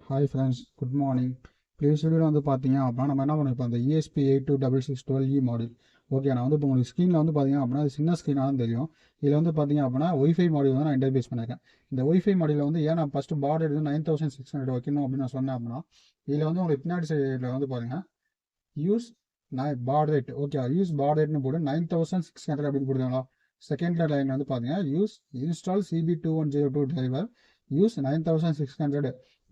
Hi friends, good morning. Previous வீடியோவில் வந்து பார்த்தீங்க அப்படின்னா நம்ம என்ன பண்ணிருப்போம், அந்த ESP826612E மாடியூல். ஓகே, நான் வந்து இப்போ உங்களுக்கு ஸ்க்ரீனில் வந்து பார்த்தீங்க அப்படின்னா அது சின்ன ஸ்க்ரீனாலும் தெரியும். இதில் வந்து பார்த்தீங்க அப்படின்னா ஒய்ஃபை மாடியூல் வந்து நான் இன்டர்ஃபேஸ் பண்ணியிருக்கேன். இந்த ஒய்ஃபை மாடியூலில் வந்து ஏன் நான் ஃபஸ்ட்டு பார்டர் எடுத்து 9600 வைக்கணும் அப்படின்னு நான் சொன்னேன் அப்படின்னா, இதில் வந்து உங்களுக்கு பின்னாடி சைடில் வந்து பாருங்கள், use baud rate. Okay, use baud ரேட்னு போட்டு 9600 அப்படின்னு போடுறாங்களா. செகண்ட் லைன் வந்து பார்த்தீங்கன்னா use install CB2102 driver use 9600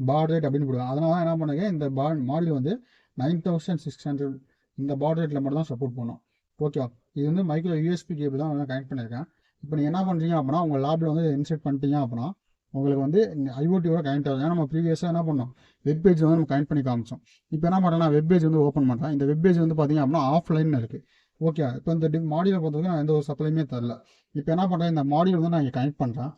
baud rate அப்படின்னு போடுவாங்க. அதனால தான் என்ன பண்ணுங்க, இந்த மாடல் வந்து 9600 இந்த பாட் ரேட்டில் மட்டும் தான் சப்போர்ட் பண்ணும். ஓகே, இது வந்து மைக்ரோ யூஎஸ்பி கேபிள் தான் கனெக்ட் பண்ணியிருக்கேன். இப்போ நீங்கள் என்ன பண்ணுறீங்க அப்படின்னா உங்கள் லேபில் வந்து இன்செர்ட் பண்ணிட்டீங்க அப்படின்னா உங்களுக்கு வந்து ஐஓடியோட கனெக்ட் ஆகும். ஏன்னா நம்ம ப்ரீவியஸாக என்ன பண்ணோம், வெப் பேஜ் வந்து நம்ம கனெக்ட் பண்ணி காமிச்சோம். இப்போ என்ன பண்ணுறேன்னா வெப் பேஜ் வந்து ஓப்பன் பண்ணுறேன். இந்த வெப் பேஜ் வந்து பார்த்தீங்க அப்படின்னா ஆஃப்லைன் இருக்குது. ஓகே, இப்போ இந்த மாடியூலை பொறுத்தவரைக்கும் நான் எந்த ஒரு சப்ளையுமே தரல. இப்போ என்ன பண்ணுறேன், இந்த மாடியூல் வந்து நான் இங்கே கனெக்ட் பண்ணுறேன்.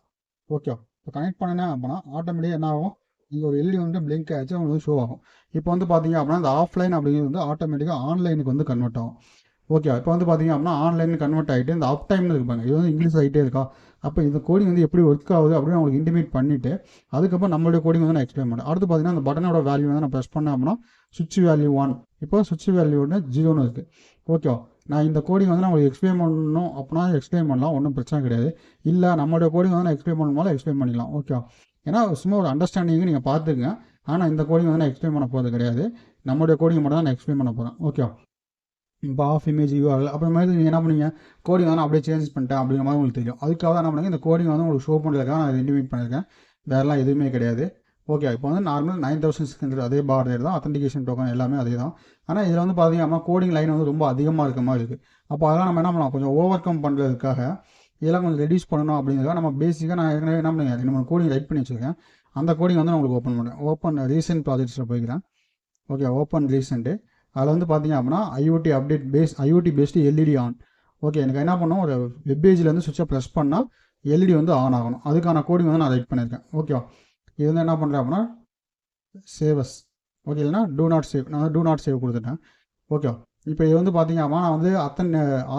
ஓகே, இப்போ கனெக்ட் பண்ணேன் அப்படின்னா ஆட்டோமேட்டிக்காக என்ன ஆகும், இங்கே ஒரு எல்இடி வந்து பிளிங்க் ஆகிடுச்சு, உங்களுக்கு ஷோ ஆகும். இப்போ வந்து பார்த்தீங்க அப்படின்னா இந்த ஆஃப்லைன் அப்படிங்கிறது வந்து ஆட்டோமேட்டிக்காக ஆன்லைனுக்கு வந்து கன்வெர்ட் ஆகும். ஓகே, இப்போ வந்து பார்த்தீங்க அப்படின்னா ஆன்லைன் கன்வெர்ட் ஆகிட்டு இந்த அப் டைம்னு இருப்பாங்க, இது வந்து இங்கிலீஷ் ஆகிட்டே இருக்கா. அப்போ இந்த கோடிங் வந்து எப்படி ஒர்க் ஆகுது அப்படின்னு உங்களுக்கு இன்டிமேட் பண்ணிவிட்டு அதுக்கப்புறம் நம்மளுடைய கோடிங் வந்து நான் எக்ஸ்பிளைன் பண்ணேன். அடுத்து பார்த்தீங்கன்னா அந்த பட்டனோட வேல்யூ வந்து நான் ப்ரெஸ் பண்ணேன் அப்படின்னா சுவிட்ச் வேல்யூ 1, இப்போ சுவிட்ச் வேல்யூ வந்து 0ன்னு இருக்குது. ஓகே, நான் இந்த கோடிங் வந்து நான் உங்களுக்கு எக்ஸ்பிளைன் பண்ணணும் அப்படின்னா எக்ஸ்பிளைன் பண்ணலாம், ஒன்றும் பிரச்சனை கிடையாது. இல்லை நம்மளுடைய கோடிங் வந்து நான் எக்ஸ்பிளைன் பண்ணணுமாலும் எக்ஸ்பிளைன் பண்ணிக்கலாம். ஓகே, ஏன்னா சும்மா ஒரு அண்டர்ஸ்டாண்டிங்கு நீங்கள் பார்த்துக்குங்க. ஆனால் இந்த கோடிங் வந்து நான் எக்ஸ்பிளைன் பண்ண போகிறது கிடையாது, நம்மளுடைய கோடிங் மட்டும் தான் நான் எக்ஸ்பிளைன் பண்ண போகிறேன். ஓகே, இப்போ ஆஃப் இமேஜ் யூ ஆகல அப்புறமேட்டு நீங்கள் என்ன பண்ணீங்க, கோடிங் வந்து அப்படியே சேஞ்ச் பண்ணிட்டேன் அப்படிங்கிற மாதிரி உங்களுக்கு தெரியும். அதுக்காக தான் என்ன பண்ணுங்க, இந்த கோடிங் வந்து உங்களுக்கு ஷோ பண்ணுறதுக்காக நான் இன்டிமேட் பண்ணியிருக்கேன், வேறெல்லாம் எதுவுமே கிடையாது. ஓகே, இப்போ வந்து நார்மல் 9600 அதே பார் ரேட் தான், அத்தன்டிகேஷன் டோக்கன் எல்லாமே அதே தான். ஆனால் இதில் வந்து பார்த்தீங்க அப்படின்னா கோடிங் லைன் வந்து ரொம்ப அதிகமாக இருக்க மாதிரி இருக்குது. அப்போ அதெல்லாம் நம்ம என்ன பண்ணலாம், கொஞ்சம் ஓவர் கம் பண்ணுறதுக்காக இதெல்லாம் கொஞ்சம் ரெடியூஸ் பண்ணணும் அப்படிங்கிறதுக்காக நம்ம பேசிக்காக நான் ஏற்கனவே என்ன பண்ணுங்க, நம்ம கோடிங் ரைட் பண்ணி வச்சுருக்கேன். அந்த கோடிங் வந்து நான் உங்களுக்கு ஓப்பன் பண்ணுறேன். ஓப்பன் ரீசெண்ட் ப்ராஜெக்ட்ஸில் போய்க்கிறேன். Okay, open recent. அதில் வந்து பார்த்தீங்க அப்படின்னா IoT based LED on. Okay, எனக்கு என்ன பண்ணணும், ஒரு வெப் பேஜ்லேருந்து சுவிட்சை ப்ரெஸ் பண்ணால் எல்இடி வந்து ஆன் ஆகணும். அதுக்கான கோடிங் வந்து நான் ரைட் பண்ணியிருக்கேன். ஓகே, இது வந்து என்ன பண்ணுறேன் அப்படின்னா சேவஸ். ஓகே, இல்லைனா டூ நாட் சேவ், நான் டூ நாட் சேவ் கொடுத்துட்டேன். ஓகே, இப்போ இது வந்து பார்த்தீங்க அப்படின்னா நான் வந்து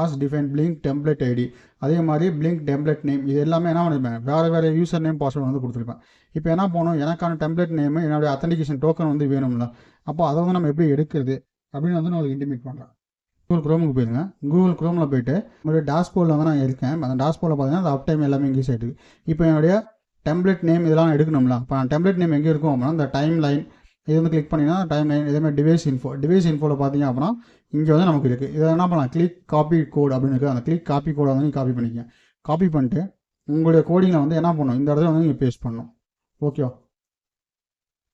as define blink template ID, அதே மாதிரி பிளிங்க் டெம்ப்ளேட் நேம், இது எல்லாமே என்ன பண்ணிருப்பேன், வேறு யூசர் நேம் பாஸ்வேர்டு வந்து கொடுத்துருப்பேன். இப்போ என்ன பண்ணணும், எனக்கான டெம்ப்ளேட் நேம் என்னுடைய அத்தன்டிகேஷன் டோக்கன் வந்து வேணும்ல. அப்போ அதை வந்து நம்ம எப்படி எடுக்கிறது அப்படின்னு வந்து நான் உங்களுக்கு இன்டிமேட் பண்ணுறேன். கூகுள் க்ரோமுக்கு போயிருங்க. கூகுள் க்ரோமில் போயிட்டு உங்களுடைய டேஷ்போர்டில் வந்து நான் இருக்கேன். அந்த டேஷ்போர்டில் பார்த்தீங்கன்னா அந்த அப் டைம் எல்லாமே இங்கிலீஷ் ஆகிட்டு. இப்போ என்னுடைய டெம்ப்ளேட் நேம் இதெல்லாம் எடுக்கணும்ல. இப்போ நான் டெம்ப்ளேட் நேம் எங்கே இருக்கும் அப்படின்னா இந்த டைம் லைன், இது வந்து கிளிக் பண்ணிங்கன்னா டைம் லைன், இதேமாதிரி டிவைஸ் இன்ஃபோவில் பார்த்தீங்க அப்படின்னா இங்கே வந்து நமக்கு இருக்குது. இதை என்ன பண்ணலாம், கிளிக் காப்பி கோட் அப்படின்னு இருக்குது. அந்த கிளிக் காப்பி கோடை வந்து நீங்கள் காப்பி பண்ணிக்கங்க. காப்பி பண்ணிட்டு உங்களுடைய கோடிங்கில் வந்து என்ன பண்ணணும், இந்த இடத்துல வந்து நீங்கள் பேஸ்ட் பண்ணணும். ஓகே,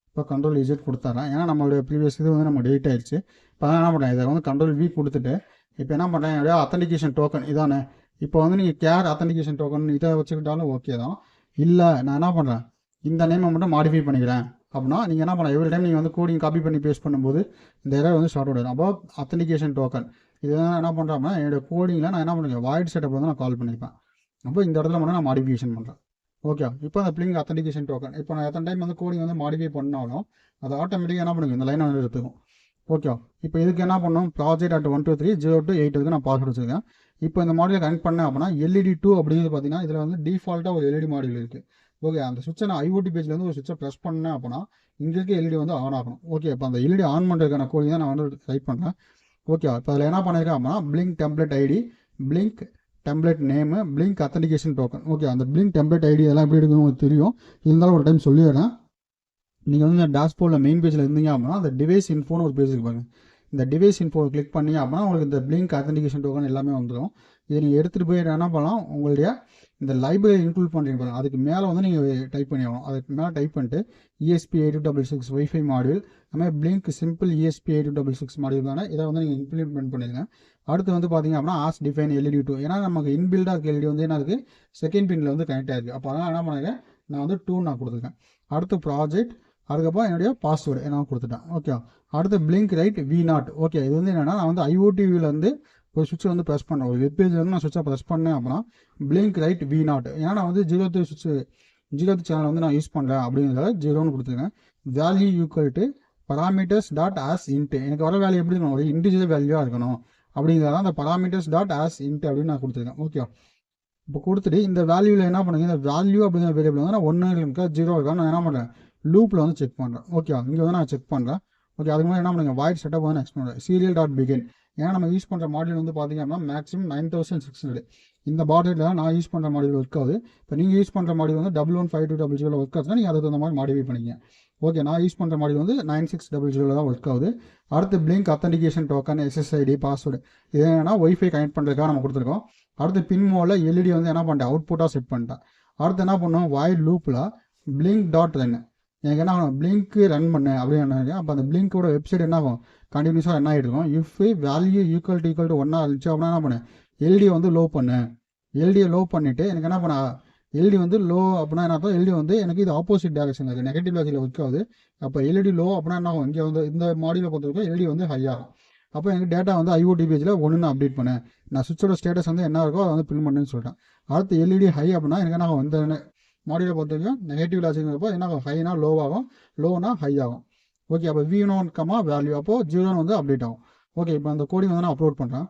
இப்போ கண்ட்ரோல் இசட் கொடுத்துறேன், ஏன்னா நம்மளுடைய ப்ரீவியஸ் இது வந்து நம்ம டெலிட் ஆயிடுச்சு. இப்போ தான் என்ன பண்ணுறேன், இதை வந்து கண்ட்ரோல் V கொடுத்துட்டு இப்போ என்ன பண்ணுறேன், என்னுடைய அத்தன்டிகேஷன் டோக்கன் இதானே. இப்போ வந்து நீங்கள் கேர் அத்தன்டிகேஷன் டோக்கன் இதை வச்சுக்கிட்டாலும் ஓகே தான். இல்லை நான் என்ன பண்ணுறேன், இந்த நேமை மட்டும் மாடிஃபை பண்ணிக்கிறேன் அப்படின்னா நீங்கள் என்ன பண்ணலாம், எவ்ரி டைம் நீங்கள் வந்து கோடிங் காப்பி பண்ணி பேஸ்ட் பண்ணும்போது இந்த எரர் வந்து ஸ்டார்ட் ஆகிடும். அப்போ அத்தன்டிகேஷன் டோக்கன் இதெல்லாம் என்ன பண்ணுறோம்னா என்னுடைய கோடிங்கில் நான் என்ன பண்ணுறேன், வாய்ட் செட்டப் வந்து நான் கால் பண்ணியிருப்பேன். அப்போ இந்த இடத்துல மட்டும் நான் மாடிஃபிகேஷன் பண்ணுறேன். ஓகே, இப்போ அந்த பிளிங்க் அத்தன்டிகேஷன் டோக்கன் இப்போ நான் எத்தனை டைம் வந்து கோடிங் வந்து மாடிஃபை பண்ணாலும் அது ஆட்டோமேட்டிக்காக என்ன பண்ணுங்க, இந்த லைனை வந்து எடுத்துக்கும். ஓகே, இப்போ இதுக்கு என்ன பண்ணணும், ப்ராஜெக்ட் at 123.0.8 நான் பாஸ்வேர்ட் வச்சுருக்கேன். இப்போ இந்த மாடியூல் கனெக்ட் பண்ணேன் அப்படின்னா LED 2 அப்படிங்கிறது பார்த்தீங்கன்னா இதில் வந்து டிஃபால்ட்டாக ஒரு எல்இடி மாடியூல் இருக்குது. ஓகே, அந்த சுவிட்சை நான் ஐஓடி பேஜில் வந்து ஒரு சுவிட்சை ப்ரெஸ் பண்ணேன் அப்படின்னா இங்கே இருக்க எல்இடி வந்து ஆன் ஆகணும். ஓகே, இப்போ அந்த எல்இடி ஆன் பண்ணுறதுக்கான கோடிங் தான் நான் வந்து டைப் பண்ணுறேன். ஓகே, இப்போ அதில் என்ன பண்ணியிருக்கேன் அப்படின்னா blink template ID, blink template name, blink authentication token. Okay, அந்த பிளிங்க் டெம்ப்ளேட் ஐடி எல்லாம் எப்படி எடுக்கணும் உங்களுக்கு தெரியும், இருந்தாலும் ஒரு டைம் சொல்லிடுறேன். நீங்கள் வந்து இந்த டேஷ்போர்டில் மெயின் பேஜில் இருந்தீங்க அப்படின்னா அந்த டிவைஸ் இன்ஃபோன்னு ஒரு பேஜ் இருப்பாங்க. இந்த டிவைஸ் இன்ஃபோ கிளிக் பண்ணி அப்படின்னா உங்களுக்கு இந்த பிளிங்க் அத்தன்டிகேஷன் டோக்கன் எல்லாமே வந்துடும். இதை நீங்கள் எடுத்துகிட்டு போய் என்ன பண்ணலாம், உங்களுடைய இந்த லைப்ரரி இன்க்ளூட் பண்ணுறீங்க பாருங்கள், அதுக்கு மேலே வந்து நீங்கள் டைப் பண்ணி ஆகணும். அதுக்கு மேலே டைப் பண்ணிட்டு ESP8266 வைஃபை மாடியூல், அதுமாதிரி பிளிங்க் சிம்பிள் ESP8266 மாடியூல் தானே, இதை வந்து நீங்கள் இம்ப்ளிமெண்ட் பண்ணிடுங்க. அடுத்து வந்து பார்த்தீங்க அப்படின்னா ஆஸ் டிஃபைன் LED 2, ஏன்னா நமக்கு இன்பில்டாக இருக்க எல்இடி வந்து என்ன இருக்குது, செகண்ட் பின்னில் வந்து கனெக்ட் ஆகிருக்கு. அப்போ அதனால் என்ன பண்ணுறேன், நான் வந்து 2 நான் கொடுத்துருக்கேன். அடுத்து ப்ராஜெக்ட், அதுக்கப்புறம் என்னுடைய பாஸ்வேர்டு என்ன கொடுத்துட்டேன். ஓகே, அடுத்து பிளிங்க் ரைட் V0. ஓகே, இது வந்து என்னென்னா நான் வந்து IOTவில் வந்து ஒரு சுவிட்சை வந்து ப்ரெஸ் பண்ணேன், ஒரு வெப் பேஜில் வந்து நான் சுவிட்சை ப்ரெஸ் பண்ணேன் அப்படின்னா பிளிங்க் ரைட் V0, ஏன்னா நான் வந்து 0th சுவிட்சு 0th சேனல் வந்து நான் யூஸ் பண்ணுறேன் அப்படிங்கிறத 0ன்னு கொடுத்துருக்கேன். Value equal to parameters dot as int, எனக்கு வர வேல்யூ எப்படி இருக்கணும், ஒரு இன்டிஜுவல் வேல்யூவாக இருக்கணும் அப்படிங்கிறத அந்த பராமீட்டர்ஸ் டாட் ஆஸ் இன்ட் அப்படின்னு நான் கொடுத்துருக்கேன். ஓகே, இப்போ கொடுத்துட்டு இந்த வேல்யூவில் என்ன பண்ணுங்க, இந்த வேல்யூ அப்படிங்கிற வேரியபிள் வந்து நான் 1 இருக்கா 0 இருக்கா நான் என்ன பண்ணுறேன் லூப்பில் வந்து செக் பண்ணுறேன். ஓகே, இங்கே வந்து நான் செக் பண்ணுறேன். ஓகே, அதுக்கு முன்னாடி என்ன பண்ணுங்க, வாய்ட் செட்டப் வந்து நெக்ஸ்ட் பண்ணுறேன். serial.begin. ஏன்னா நம்ம யூஸ் பண்ணுற மாடியூல் வந்து பார்த்தீங்க அப்படின்னா மேக்ஸிமம் 9600. இந்த பாட்டில் தான் நான் யூஸ் பண்ணுற மாடியூல் ஒர்க் ஆகுது. இப்போ நீங்கள் யூஸ் பண்ணுற மாடியூல் வந்து 115200 ஒர்க் ஆகுதுன்னா நீங்கள் அதுக்கு தகுந்த மாதிரி மாடிஃபை பண்ணிங்க. ஓகே, நான் யூஸ் பண்ணுற மாடியூல் வந்து 9600 தான் ஒர்க் ஆகுது. அடுத்து blink authentication token, SSID, password, இது என்னன்னா ஒய்ஃபை கனெக்ட் பண்ணுறதுக்காக நம்ம கொடுத்துருக்கோம். அடுத்து பின் மோடில் எல்இடி வந்து என்ன பண்ணிட்டேன், அவுட்புட்டாக செட் பண்ணிட்டேன். அடுத்து என்ன பண்ணோம், வாய்ட் லூப்பில் பிளிங்க் டாட் ரன். எனக்கு என்ன ஆகும், பிளிங்க்கு ரன் பண்ணேன் அப்படின்னு. அப்போ அந்த பிளிங்கோட வெப்சைட் என்ன ஆகும், கண்டினியூஸாக என்ன ஆகிட்டு இருக்கும். இஃப் வேல்யூ ஈக்குவல் டு 1 இருந்துச்சு அப்படின்னா என்ன பண்ணேன், எல்டி வந்து லோ பண்ணேன். எல்டியை லோ பண்ணிவிட்டு எனக்கு என்ன பண்ண, எல்டி வந்து லோ அப்படின்னா என்ன அர்த்தம், எல்டி வந்து எனக்கு இது ஆப்போசிட் டேரக்ஷன் இருக்குது, நெகட்டிவ் லாஜிக்கில் ஒர்க் ஆகுது. அப்போ எல்இடி லோ அப்படின்னா என்ன ஆகும், இங்கே வந்து இந்த மாடியில் பொறுத்தவரைக்கும் எல்டி வந்து ஹை ஆகும். அப்போ எனக்கு டேட்டா வந்து IoT பேஜில் 1 அப்டேட் பண்ணேன். நான் சுவிட்சோட ஸ்டேட்டஸ் வந்து என்ன இருக்கோ அதை வந்து பில் பண்ணுன்னு சொல்லிட்டேன். அடுத்து எல்இடி ஹை அப்படின்னா எனக்கு என்ன ஆகும், இந்த மாடியில் பொறுத்த வரைக்கும் நெகட்டிவ் லாஜிக்ங்கிறப்போ என்ன ஆகும், ஹைனா லோவாகும், லோனா ஹை ஆகும். ஓகே, அப்போ V1 வேல்யூ அப்போது 0 வந்து அப்டேட் ஆகும். ஓகே, இப்போ அந்த கோடிங் வந்து நான் அப்லோட் பண்ணுறேன்.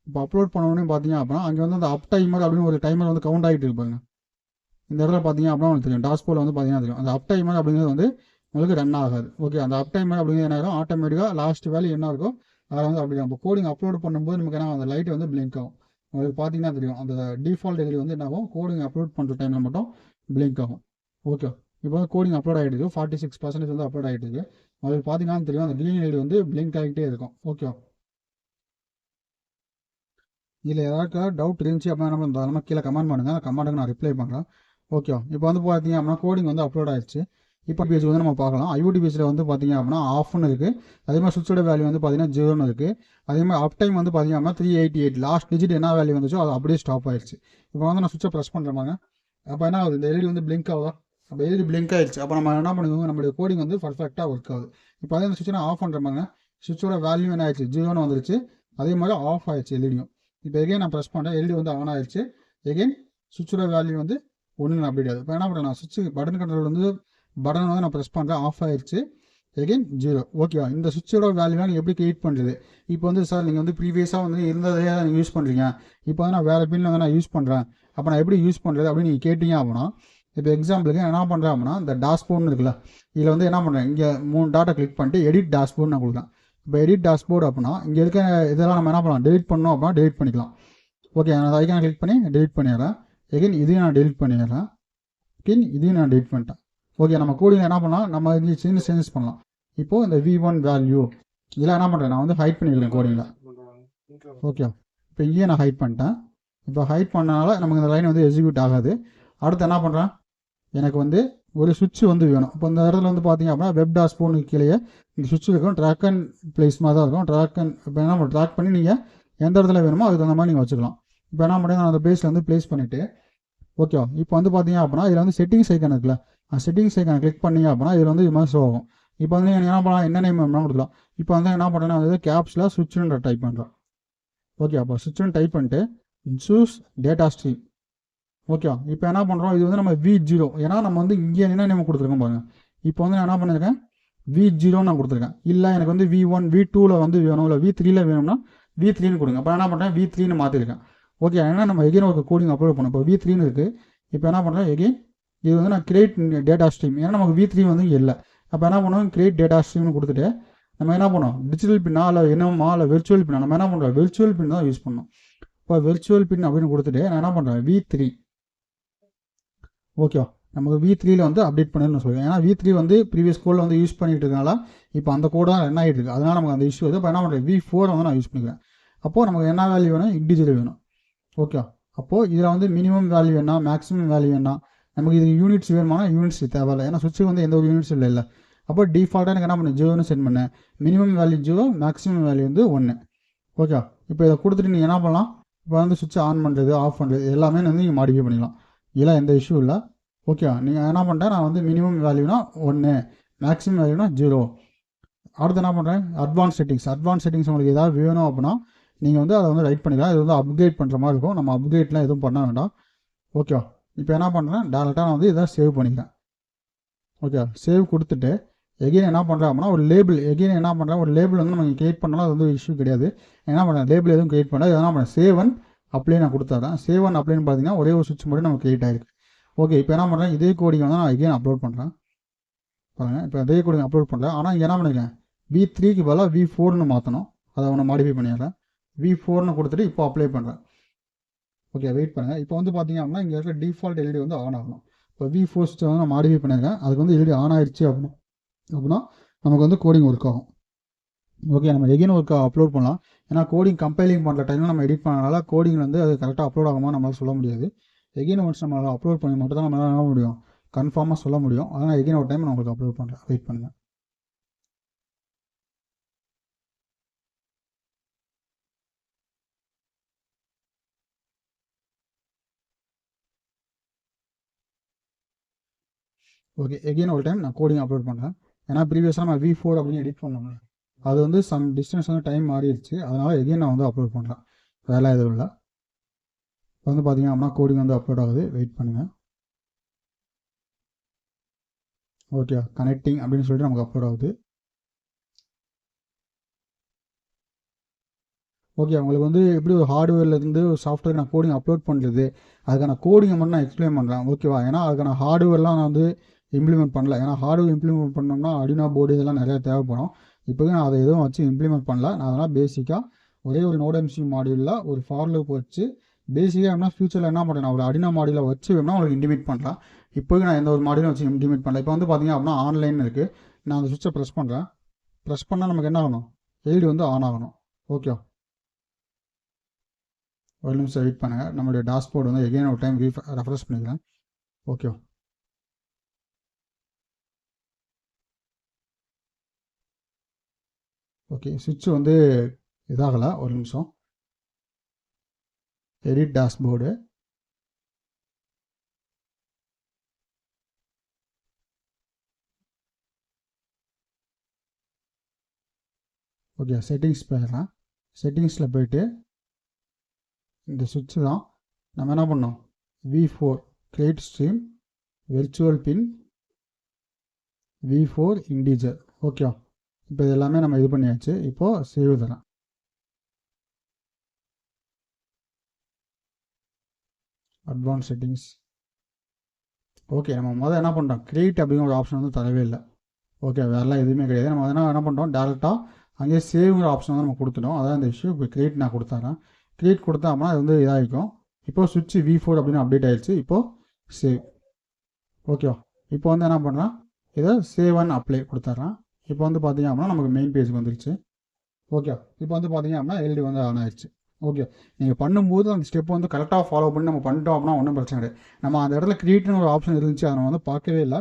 இப்போ அப்லோட் பண்ணோடனே பார்த்தீங்க அப்படின்னா அங்கே வந்து அந்த அப் டைமர் அப்படின்னு ஒரு டைமர் வந்து கவுண்ட் ஆகிட்டு இருப்பாங்க. இந்த இடத்துல பார்த்தீங்க அப்படின்னா உங்களுக்கு தெரியும், டாஷ்போர்டில் வந்து பார்த்தீங்கன்னா தெரியும், அந்த அப் டைமர் அப்படிங்கிறது வந்து உங்களுக்கு ரன் ஆகாது. ஓகே, அந்த அப் டைமர் அப்படிங்கிறது என்ன ஆகும், ஆட்டோமேட்டிக்காக லாஸ்ட் வேல்யூ என்ன இருக்கோ அதை வந்து அப்படி நம்ம கோடிங் அப்லோட் பண்ணும்போது நமக்கு என்ன அந்த லைட் வந்து பிளிங்க் ஆகும். உங்களுக்கு பார்த்தீங்கன்னா தெரியும், அந்த டிஃபால்ட் எல்இடி வந்து என்ன ஆகும், கோடிங் அப்லோட் பண்ணுற டைமில் மட்டும் பிளிங்க் ஆகும். ஓகே, இப்போ வந்து கோடிங் அப்லோட் ஆகிட்டு இருக்கு, 46% வந்து அப்லோட் ஆகிட்டு இருக்கு. உங்களுக்கு பார்த்தீங்கன்னா தெரியும், அந்த க்ரீன் எல்இடி வந்து பிளிங்க் ஆகிட்டே இருக்கும். ஓகே, இதில் ஏதாவது டவுட் இருந்துச்சு அப்படின்னா நம்ம தாராளமாக கீழே கமெண்ட் பண்ணுங்கள், அந்த கமெண்ட்டுக்கு நான் ரிப்ளை பண்ணுறேன். ஓகே, இப்போ வந்து பார்த்தீங்க அப்படின்னா கோடிங் வந்து அப்லோட் ஆயிடுச்சு. இப்போ பேஜ் வந்து நம்ம பார்க்கலாம். IoT பேஜில் வந்து பார்த்தீங்க அப்படின்னா ஆஃப்னு இருக்குது. அதே மாதிரி சுவிட்சோட வேல்யூ வந்து பார்த்தீங்கன்னா 0 இருக்குது. அதே மாதிரி அப் டைம் வந்து பார்த்தீங்க அப்படின்னா 388 லாஸ்ட் டிஜிட் என்ன வேல்யூ வந்துச்சோ அது அப்படியே ஸ்டாப் ஆயிடுச்சு. இப்போ வந்து நான் சுவிட்சை ப்ரெஸ் பண்ணுறேன். அப்போ என்ன ஆகுது, இந்த எல்இடி வந்து பிளிங்க் ஆகுதா, அப்போ எல்இடி பிளிங்க் ஆயிடுச்சு. அப்போ நம்ம என்ன பண்ணுவோம், நம்மளுடைய கோடிங் வந்து பர்ஃபெக்டாக ஒர்க் ஆகுது. இப்போ அதே அந்த சுவிட்சை நான் ஆஃப் பண்ணுறேன். சுவிட்சோட வேல்யூ என்ன ஆயிடுச்சு, 0 வந்துருச்சு. அதே மாதிரி ஆஃப் ஆயிடுச்சு எல்இடியும். இப்போ எகைன் நான் ப்ரெஸ் பண்ணுறேன், எல்இடி வந்து ஆன் ஆயிடுச்சு. எகைன் சுவிட்சோட வேல்யூ வந்து 1 அப்டேட் ஆகுது. இப்போ என்ன பண்ணுறேன், நான் சுவிட்ச் பட்டன் கண்ட்ரோல் வந்து பட்டன் வந்து நான் ப்ரெஸ் பண்ணுறேன், ஆஃப் ஆயிடுச்சு. எகைன் 0. ஓகேவா, இந்த சுவிட்சோட வேல்யூலாம் நீங்கள் எப்படி கிரியேட் பண்ணுறது. இப்போ வந்து சார் நீங்கள் வந்து ப்ரீவியஸாக வந்து இருந்ததே தான் நீங்கள் யூஸ் பண்ணுறீங்க, இப்போ வந்து நான் வேறு பின்னில் வந்து நான் யூஸ் பண்ணுறேன், அப்போ நான் எப்படி யூஸ் பண்ணுறது அப்படின்னு நீங்கள் கேட்டிங்க அப்படின்னா, இப்போ எக்ஸாம்பிளுக்கு என்ன பண்ணுறேன் அப்படின்னா, இந்த டாஷ்போர்ட்னு இருக்குல்ல, இதில் வந்து என்ன பண்ணுறேன், இங்கே 3 டாட்டை கிளிக் பண்ணிட்டு எடிட் டாஷ்போர்ட் நான் கொடுக்குறேன். இப்போ எடிட் டாஷ்போர்ட் அப்படின்னா இங்கே இருக்க இதெல்லாம் நம்ம என்ன பண்ணலாம், டெலிட் பண்ணோம் அப்படின்னா டெலிட் பண்ணிக்கலாம். ஓகே, நான் ஐக்கான கிளிக் பண்ணி டெலிட் பண்ணிடுறேன். எகைன் இதையும் நான் டெலிட் பண்ணிடுறேன். எகைன் இதையும் நான் டெலிட் பண்ணிட்டேன். ஓகே, நம்ம கோடிங் என்ன பண்ணலாம், நம்ம இது சேஞ்சஸ் பண்ணலாம். இப்போது இந்த V1 வேல்யூ இதெல்லாம் என்ன பண்ணுறேன், நான் வந்து ஹைட் பண்ணிக்கிறேன் கோடிங்கில். ஓகே, இப்போ இங்கேயே நான் ஹைட் பண்ணிட்டேன். இப்போ ஹைட் பண்ணனால நமக்கு இந்த லைன் வந்து எக்ஸிக்யூட் ஆகாது. அடுத்து என்ன பண்ணுறேன், எனக்கு வந்து ஒரு சுவிட்ச் வந்து வேணும். இப்போ இந்த இடத்துல வந்து பார்த்தீங்க அப்படின்னா வெப் டாஷ்போர்டுக்கு கீழே இந்த சுவிட்ச் இருக்கும், ட்ராக் அண்ட் பிளேஸ் மாதிரி தான் இருக்கும். இப்போ என்ன ட்ராக் பண்ணி நீங்கள் எந்த இடத்துல வேணுமோ அதுக்கு தகுந்த மாதிரி நீங்கள் வச்சுக்கலாம். இப்போ என்ன பண்ணுறேன், நான் அந்த பேஸில் வந்து ப்ளேஸ் பண்ணிவிட்டு ஓகே, இப்போ வந்து பார்த்தீங்க அப்படின்னா இதில் வந்து செட்டிங்ஸ் ஐக்கான் இருக்குல்ல, அந்த செட்டிங்ஸ் ஐக்கான கிளிக் பண்ணிங்க அப்படின்னா இதில் வந்து இது மாதிரி ஷோ ஆகும். இப்போ வந்து எனக்கு என்ன பண்ணலாம், என்ன நேம் வேணும்னா கொடுக்கலாம். இப்போ வந்து என்ன பண்ணுறேன்னா வந்து கேப்ஸில் சுவிட்ச்னு டைப் பண்ணுறேன். ஓகே, அப்போ சுவிட்ச்னு டைப் பண்ணிட்டு சூஸ் டேட்டா ஸ்ட்ரீம். ஓகே, இப்போ என்ன பண்ணுறோம், இது வந்து நம்ம V0, ஏன்னா நம்ம வந்து இங்கே என்ன நேம் கொடுத்துருக்கோம் பாருங்கள். இப்போ வந்து நான் என்ன பண்ணியிருக்கேன், V0 நான் கொடுத்துருக்கேன். இல்லை எனக்கு வந்து V1 V2 வந்து வேணும், இல்லை V3 வேணும்னா V3 கொடுங்க. அப்போ என்ன பண்ணுறேன், V3 மாற்றிருக்கேன். ஓகே, ஏன்னா நம்ம எகைன் ஒரு கோடிங் அப்லோட் பண்ணோம். இப்போ V3 இருக்குது. இப்போ என்ன பண்ணுறேன், எகைன் இது வந்து நான் கிரியேட் டேட்டா ஸ்ட்ரீம், ஏன்னா நமக்கு V3 வந்து இல்லை. அப்போ என்ன பண்ணுவோம், கிரியேட் டேட்டா ஸ்ட்ரீம்னு கொடுத்துட்டு நம்ம என்ன பண்ணோம், டிஜிட்டல் பின்னா இல்லை என்னமா இல்லை வெர்ச்சுவல் பின்னா, நம்ம என்ன பண்ணுறோம் வெர்ச்சுவல் பின் தான் யூஸ் பண்ணோம். இப்போ வெர்ச்சுவல் பின் அப்படின்னு கொடுத்துட்டு நான் என்ன பண்ணுறேன் V3. ஓகே, நமக்கு V3 வந்து அப்டேட் பண்ணணும்னு சொல்லுவேன். ஏன்னா V3 வந்து ப்ரீவியஸ் கோடில் வந்து யூஸ் பண்ணிட்டு இருக்கனால இப்போ அந்த கோடு தான் ரன் ஆகிட்டு இருக்குது. அதனால் நமக்கு அந்த இஷ்யூ வந்து இப்போ என்ன பண்ணுறேன், V4 வந்து நான் யூஸ் பண்ணிக்கிறேன். அப்போது நமக்கு என்ன வேல்யூ வேணும், இன்டிஜர் வேணும். ஓகே, அப்போது இதில் வந்து மினிமம் வேல்யூ என்ன, மேக்ஸிமம் வேல்யூ என்ன, நமக்கு இது யூனிட்ஸ் வேணுமானா யூனிட்ஸ் தேவையில்லை, ஏன்னா சுவிட்சுக்கு வந்து எந்த ஒரு யூனிட்ஸ் இல்லை. அப்போ டிஃபால்ட்டாக எனக்கு என்ன பண்ணேன், 0ன்னு சென்ட் பண்ணேன். மினிமம் வேல்யூ 0, மேக்ஸிமம் வேல்யூ வந்து 1. ஓகே, இப்போ இதை கொடுத்துட்டு நீங்கள் என்ன பண்ணலாம், இப்போ வந்து சுவிட்சை ஆன் பண்ணுறது ஆஃப் பண்ணுறது எல்லாமே வந்து நீங்கள் மாடிஃபை பண்ணிக்கலாம். இதெல்லாம் எந்த இஷ்யூ இல்லை. ஓகே, நீங்கள் என்ன பண்ணுறேன், நான் வந்து மினிமம் வேல்யூனா 1, மேக்ஸிமம் வேல்யூனா 0. அடுத்து என்ன பண்ணுறேன், அட்வான்ஸ் செட்டிங்ஸ் உங்களுக்கு ஏதாவது வேணும் அப்படின்னா நீங்கள் வந்து அதை வந்து ரைட் பண்ணிக்கலாம். இது வந்து அப்கிரேட் பண்ணுற மாதிரி இருக்கும், நம்ம அப்கிரேட்லாம் எதுவும் பண்ண வேண்டாம். ஓகே, இப்போ என்ன பண்ணுறேன், டேரெக்டாக நான் வந்து இதை சேவ் பண்ணிக்கிறேன். ஓகே, சேவ் கொடுத்துட்டு எகைன் என்ன பண்ணுறேன் அப்படின்னா ஒரு லேபிள், எகைன் என்ன பண்ணுறேன், ஒரு லேபிள் வந்து நம்ம கிரியேட் பண்ணாலும் அது வந்து இஷ்யூ கிடையாது. என்ன பண்ணுறேன், லேபிள் எதுவும் கிரியேட் பண்ணால் என்ன பண்ணுறேன், சேவ் அண்ட் அப்ளை நான் கொடுத்துறேன். சேவ் அண்ட் அப்ளைன்னு பார்த்தீங்கன்னா ஒரே ஒரு சுவிட்ச் மட்டும் நம்ம கிரியேட் ஆகிருக்கு. ஓகே, இப்போ என்ன பண்ணுறேன், இதே கோடிங் வந்து நான் எகைன் அப்லோட் பண்ணுறேன். பாருங்கள். இப்போ அதே கோடிங் அப்லோட் பண்ணல. ஆனால் இங்கே என்ன பண்ணிருக்கேன், V3க்கு பதிலாக V4ன்னு மாற்றணும். அதை ஒன்று மாடிஃபை பண்ணிடுறேன். V4ன்னு கொடுத்துட்டு இப்போ அப்ளை பண்ணுறேன். ஓகே, வெயிட் பண்ணுங்கள். இப்போ வந்து பார்த்தீங்க அப்படின்னா இங்கே இருக்க டிஃபால்ட் எல்இடி வந்து ஆன் ஆகணும். இப்போ V4 சுவிட்சை வந்து நான் மாடிஃபை பண்ணியிருக்கேன். அதுக்கு வந்து எல்இடி ஆன் ஆயிடுச்சு அப்படின்னா நமக்கு வந்து கோடிங் ஒர்க் ஆகும். ஓகே, நம்ம எகைன் ஒர்க் அப்லோட் பண்ணலாம். ஏன்னா கோடிங் கம்பைலிங் பண்ணுற டைமில் நம்ம எடிட் பண்ணனால கோடிங் வந்து அது கரெக்டாக அப்லோட் ஆகுமா நம்மளால் சொல்ல முடியாது. எகைன் ஒன்ஸ் நம்ம அப்லோட் பண்ணி மட்டும் தான் நம்மளால் என்ன முடியும், கன்ஃபார்மாக சொல்ல முடியும். அதனால் எகைன் ஒரு டைம் நான் உங்களுக்கு அப்லோட் பண்ணுறேன். வெயிட் பண்ணுங்கள். ஓகே, எகைன் ஒரு டைம் நான் கோடிங் அப்லோட் பண்ணுறேன். ஏன்னா ப்ரீவியஸாக நம்ம V4 அப்படின்னு எடிட் பண்ணோம்ல, அது வந்து சம் டிஸ்டன்ஸ் வந்து டைம் மாறிடுச்சு. அதனால் எகைன் நான் வந்து அப்லோட் பண்ணுறேன். வேலை எதுவும் இல்லை. இப்போ வந்து பார்த்தீங்க அப்படின்னா கோடிங் வந்து அப்லோட் ஆகுது. வெயிட் பண்ணுங்கள். ஓகே, கனெக்டிங் அப்படின்னு சொல்லிட்டு நமக்கு அப்லோட் ஆகுது. ஓகே, உங்களுக்கு வந்து எப்படி ஒரு ஹார்ட்வேர்லேருந்து ஒரு சாஃப்ட்வேர் நான் கோடிங் அப்லோட் பண்ணுறது, அதுக்கான கோடிங்கை மட்டும் நான் எக்ஸ்பிளைன் பண்ணுறேன். ஓகேவா? ஏன்னா அதுக்கான ஹார்ட்வேர்லாம் நான் வந்து இம்ப்ளிமெண்ட் பண்ணல. ஏன்னா ஹார்ட்வேர் இம்ப்ளிமெண்ட் பண்ணோம்னா அடினோ போர்டு இதெல்லாம் நிறையா தேவைப்படும். இப்போவே நான் அதை எதுவும் வச்சு இம்ப்ளிமெண்ட் பண்ணல. நான் அதனால் பேசிக்காக ஒரே ஒரு NodeMCU மாடியூலில் ஒரு ஃபார் லூப் வச்சு பேசிக்காக என்ன ஃபியூச்சரில் என்ன பண்ணுறேன், நான் ஒரு அடினோ மாடியூலை வச்சு வேணால் உங்களுக்கு இன்டிமேட் பண்ணலாம். இப்போவே நான் எந்த ஒரு மாடியூலும் வச்சு இன்டிமேட் பண்ணல. இப்போ வந்து பார்த்தீங்க அப்படின்னா ஆன்லைன் இருக்குது. நான் அந்த சுவிட்சை ப்ரெஸ் பண்ணுறேன். ப்ரெஸ் பண்ணால் நமக்கு என்ன ஆகணும், எல்இடி வந்து ஆன் ஆகணும். ஓகே, ஒரு நிமிஷம் வெயிட் பண்ணுங்கள். நம்மளுடைய டாஷ்போர்டு வந்து எகைன் ஒரு டைம் ரெஃப்ரெஷ் பண்ணிக்கிறேன். ஓகே, ஓகே, சுவிட்ச் வந்து இதாகலை. ஒரு நிமிஷம். Edit dashboard. ஓகே, செட்டிங்ஸ் போயிடுறேன். செட்டிங்ஸில் போயிட்டு இந்த சுவிட்சு தான் நம்ம என்ன பண்ணோம், V4 கிரியேட் ஸ்ட்ரீம் விர்ச்சுவல் பின் V4 இண்டீஜர். ஓகே, இப்போ இது எல்லாமே நம்ம இது பண்ணியாச்சு. இப்போது சேவ் தரேன். Advance settings. ஓகே, நம்ம முதல்ல என்ன பண்ணுறோம், கிரியேட் அப்படிங்கிற ஒரு ஆப்ஷன் வந்து தரவே இல்லை. ஓகே, வேறெல்லாம் எதுவுமே கிடையாது. நம்ம என்ன பண்ணுறோம், டேரெக்டாக அங்கேயே சேவ்ங்கிற ஆப்ஷன் வந்து நம்ம கொடுத்துட்டோம். அதான் இந்த இஷ்யூ. இப்போ கிரியேட் நான் கொடுத்துறேன். கிரியேட் கொடுத்தோம்னா அது வந்து இதாகிக்கும். இப்போது சுவிட்ச் V4 அப்படின்னு அப்டேட் ஆகிடுச்சு. இப்போது சேவ். ஓகேவா? இப்போ வந்து என்ன பண்ணுறேன், இதை சேவ் அண்ட் அப்ளை கொடுத்துட்றேன். இப்போ வந்து பார்த்தீங்க அப்படின்னா நமக்கு மெயின் பேஜுக்கு வந்துருச்சு. ஓகே, இப்போ வந்து பார்த்தீங்க அப்படின்னா எல்இடி வந்து ஆன் ஆயிடுச்சு. ஓகே, நீங்கள் பண்ணும்போது அந்த ஸ்டெப் வந்து கரெக்டாக ஃபாலோ பண்ணி நம்ம பண்ணிட்டோம் அப்படின்னா ஒன்றும் பிரச்சனை கிடையாது. நம்ம அந்த இடத்துல கிரியேட்னு ஒரு ஆப்ஷன் இருந்துச்சு, அதை நம்ம வந்து பார்க்கவே இல்லை.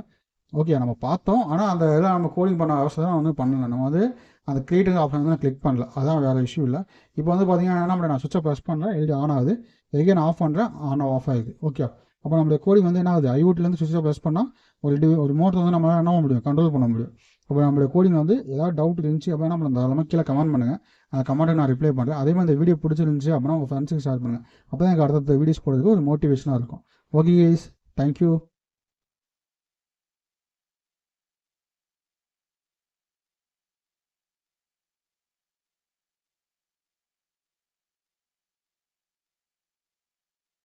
ஓகே, நம்ம பார்த்தோம். ஆனால் அந்த இதெல்லாம் நம்ம கோடிங் பண்ண அவசியம் வந்து பண்ணல. நம்ம வந்து அந்த கிரியேட்டிங் ஆப்ஷன் வந்து கிளிக் பண்ணல. அதான் வேறு இஷ்யூ இல்லை. இப்போ வந்து பார்த்தீங்கன்னா என்ன பண்ணுறேன், நான் சுவிட்சை ப்ரெஸ் பண்ணுறேன், எல்இடி ஆன் ஆகுது. எகைன் ஆஃப் பண்ணுறேன், ஆஃப் ஆகுது. ஓகே, அப்போ நம்மளுடைய கோடிங் வந்து என்ன ஆகுது, ஐஓடிலேருந்து சுவிட்சை ப்ரெஸ் பண்ணால் ஒரு மோட்டர் வந்து நம்ம என்ன முடியும், கண்ட்ரோல் பண்ண முடியும். அப்போ நம்மளுடைய கோடிங் வந்து ஏதாவது டவுட் இருந்துச்சு அப்படின்னா நம்ம தாராளமாக கீழே கமெண்ட் பண்ணுங்கள். அந்த கமெண்ட்டை நான் ரிப்ளை பண்ணுறேன். அதே மாதிரி இந்த வீடியோ பிடிச்சிருந்துச்சு அப்படின்னா உங்கள் ஃப்ரெண்ட்ஸுக்கு ஷேர் பண்ணுங்கள். அப்போ தான் எனக்கு அடுத்த வீடியோஸ் போடுறதுக்கு ஒரு மோட்டிவேஷனாக இருக்கும். Okay guys, thank you.